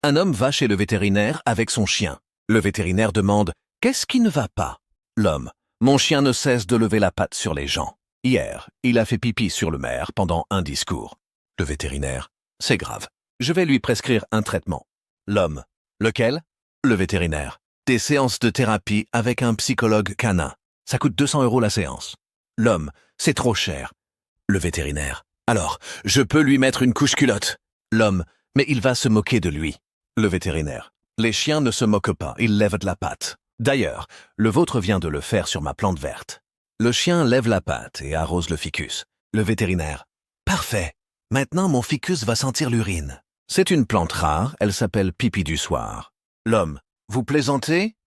Un homme va chez le vétérinaire avec son chien. Le vétérinaire demande « Qu'est-ce qui ne va pas ?» L'homme « Mon chien ne cesse de lever la patte sur les gens. Hier, il a fait pipi sur le maire pendant un discours. » Le vétérinaire « C'est grave. Je vais lui prescrire un traitement. » L'homme « Lequel ?» Le vétérinaire « Des séances de thérapie avec un psychologue canin. Ça coûte 200 € la séance. » L'homme « C'est trop cher. » Le vétérinaire « Alors, je peux lui mettre une couche culotte. » L'homme « Mais il va se moquer de lui. » Le vétérinaire « Les chiens ne se moquent pas, ils lèvent de la patte. D'ailleurs, le vôtre vient de le faire sur ma plante verte. » Le chien lève la patte et arrose le ficus. Le vétérinaire « Parfait. Maintenant, mon ficus va sentir l'urine. » C'est une plante rare, elle s'appelle pipi du soir. L'homme « Vous plaisantez ?»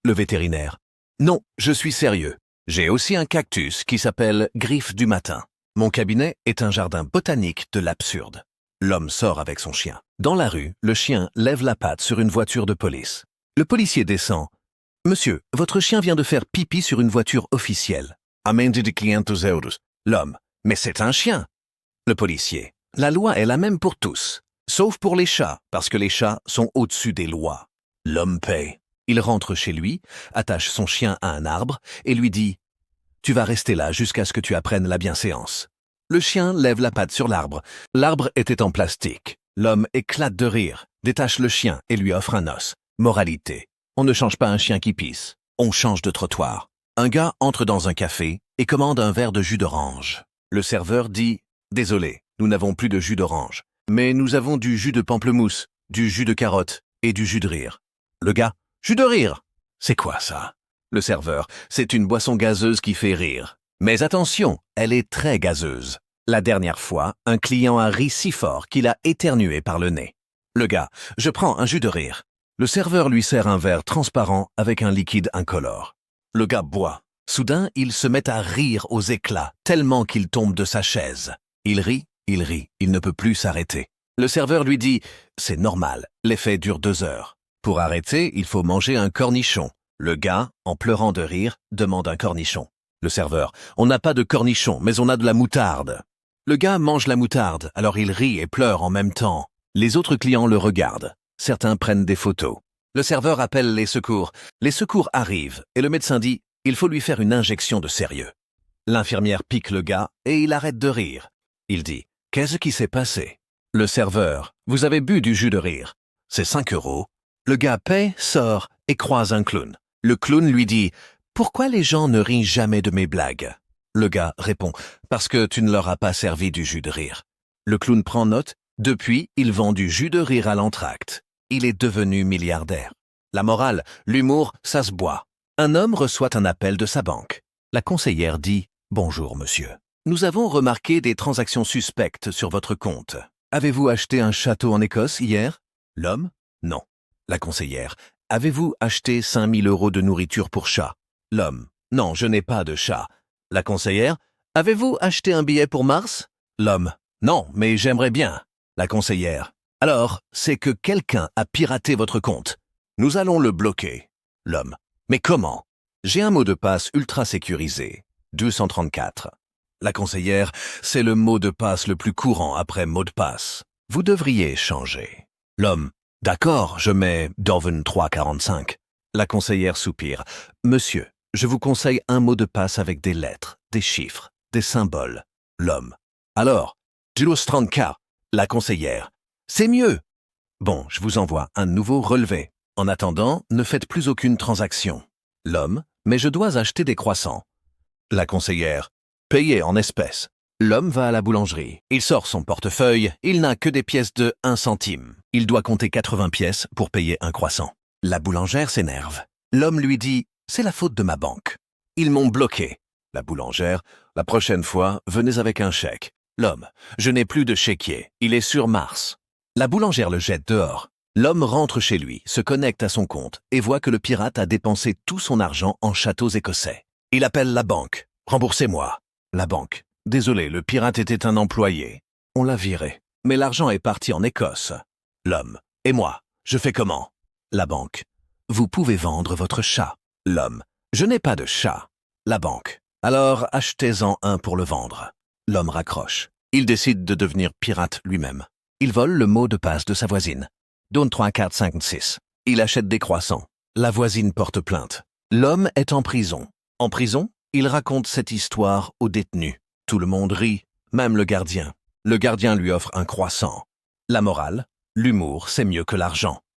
Le vétérinaire « Non, je suis sérieux. J'ai aussi un cactus qui s'appelle griffe du matin. Mon cabinet est un jardin botanique de l'absurde. » L'homme sort avec son chien. Dans la rue, le chien lève la patte sur une voiture de police. Le policier descend. « Monsieur, votre chien vient de faire pipi sur une voiture officielle. Amende de 500 €. » L'homme. « Mais c'est un chien. » Le policier. « La loi est la même pour tous, sauf pour les chats, parce que les chats sont au-dessus des lois. » L'homme paie. Il rentre chez lui, attache son chien à un arbre et lui dit « Tu vas rester là jusqu'à ce que tu apprennes la bienséance. » Le chien lève la patte sur l'arbre. L'arbre était en plastique. L'homme éclate de rire, détache le chien et lui offre un os. Moralité. On ne change pas un chien qui pisse. On change de trottoir. Un gars entre dans un café et commande un verre de jus d'orange. Le serveur dit « Désolé, nous n'avons plus de jus d'orange, mais nous avons du jus de pamplemousse, du jus de carotte et du jus de rire. » Le gars « Jus de rire !»« C'est quoi ça ?» Le serveur « C'est une boisson gazeuse qui fait rire. Mais attention, elle est très gazeuse. La dernière fois, un client a ri si fort qu'il a éternué par le nez. Le gars, je prends un jus de rire. Le serveur lui sert un verre transparent avec un liquide incolore. Le gars boit. Soudain, il se met à rire aux éclats, tellement qu'il tombe de sa chaise. Il rit, il ne peut plus s'arrêter. Le serveur lui dit, c'est normal, l'effet dure 2 heures. Pour arrêter, il faut manger un cornichon. Le gars, en pleurant de rire, demande un cornichon. Le serveur, on n'a pas de cornichon, mais on a de la moutarde. Le gars mange la moutarde, alors il rit et pleure en même temps. Les autres clients le regardent. Certains prennent des photos. Le serveur appelle les secours. Les secours arrivent et le médecin dit « Il faut lui faire une injection de sérieux ». L'infirmière pique le gars et il arrête de rire. Il dit « Qu'est-ce qui s'est passé ?» Le serveur « Vous avez bu du jus de rire. C'est 5 €. » Le gars paie, sort et croise un clown. Le clown lui dit « Pourquoi les gens ne rient jamais de mes blagues ?» Le gars répond « Parce que tu ne leur as pas servi du jus de rire. » Le clown prend note. Depuis, il vend du jus de rire à l'entracte. Il est devenu milliardaire. La morale, l'humour, ça se boit. Un homme reçoit un appel de sa banque. La conseillère dit « Bonjour, monsieur. Nous avons remarqué des transactions suspectes sur votre compte. Avez-vous acheté un château en Écosse hier ?» L'homme « Non. » La conseillère « Avez-vous acheté 5 000 € de nourriture pour chat ?» L'homme « Non, je n'ai pas de chat. » La conseillère « Avez-vous acheté un billet pour Mars ?» L'homme « Non, mais j'aimerais bien. » La conseillère « Alors, c'est que quelqu'un a piraté votre compte. Nous allons le bloquer. » L'homme « Mais comment ?»« J'ai un mot de passe ultra sécurisé. 234. » La conseillère « C'est le mot de passe le plus courant après mot de passe. Vous devriez changer. » L'homme « D'accord, je mets Doven 345. » La conseillère soupire « Monsieur, je vous conseille un mot de passe avec des lettres, des chiffres, des symboles. » L'homme « Alors, 230K. » La conseillère « C'est mieux. » Bon, je vous envoie un nouveau relevé. En attendant, ne faites plus aucune transaction. L'homme « Mais je dois acheter des croissants. » La conseillère « Payez en espèces. » L'homme va à la boulangerie. Il sort son portefeuille. Il n'a que des pièces de 1 centime. Il doit compter 80 pièces pour payer un croissant. La boulangère s'énerve. L'homme lui dit « C'est la faute de ma banque. Ils m'ont bloqué. » La boulangère « La prochaine fois, venez avec un chèque. » L'homme « Je n'ai plus de chéquier. Il est sur Mars. » La boulangère le jette dehors. L'homme rentre chez lui, se connecte à son compte et voit que le pirate a dépensé tout son argent en châteaux écossais. Il appelle la banque. « Remboursez-moi. » La banque. « Désolé, le pirate était un employé. On l'a viré. Mais l'argent est parti en Écosse. » L'homme. « Et moi, je fais comment ?» La banque. « Vous pouvez vendre votre chat. » L'homme. « Je n'ai pas de chat. » La banque. « Alors achetez-en un pour le vendre. » L'homme raccroche. Il décide de devenir pirate lui-même. Il vole le mot de passe de sa voisine. 2, 3, 4, 5, 6. Il achète des croissants. La voisine porte plainte. L'homme est en prison. En prison, il raconte cette histoire aux détenus. Tout le monde rit, même le gardien. Le gardien lui offre un croissant. La morale, l'humour, c'est mieux que l'argent.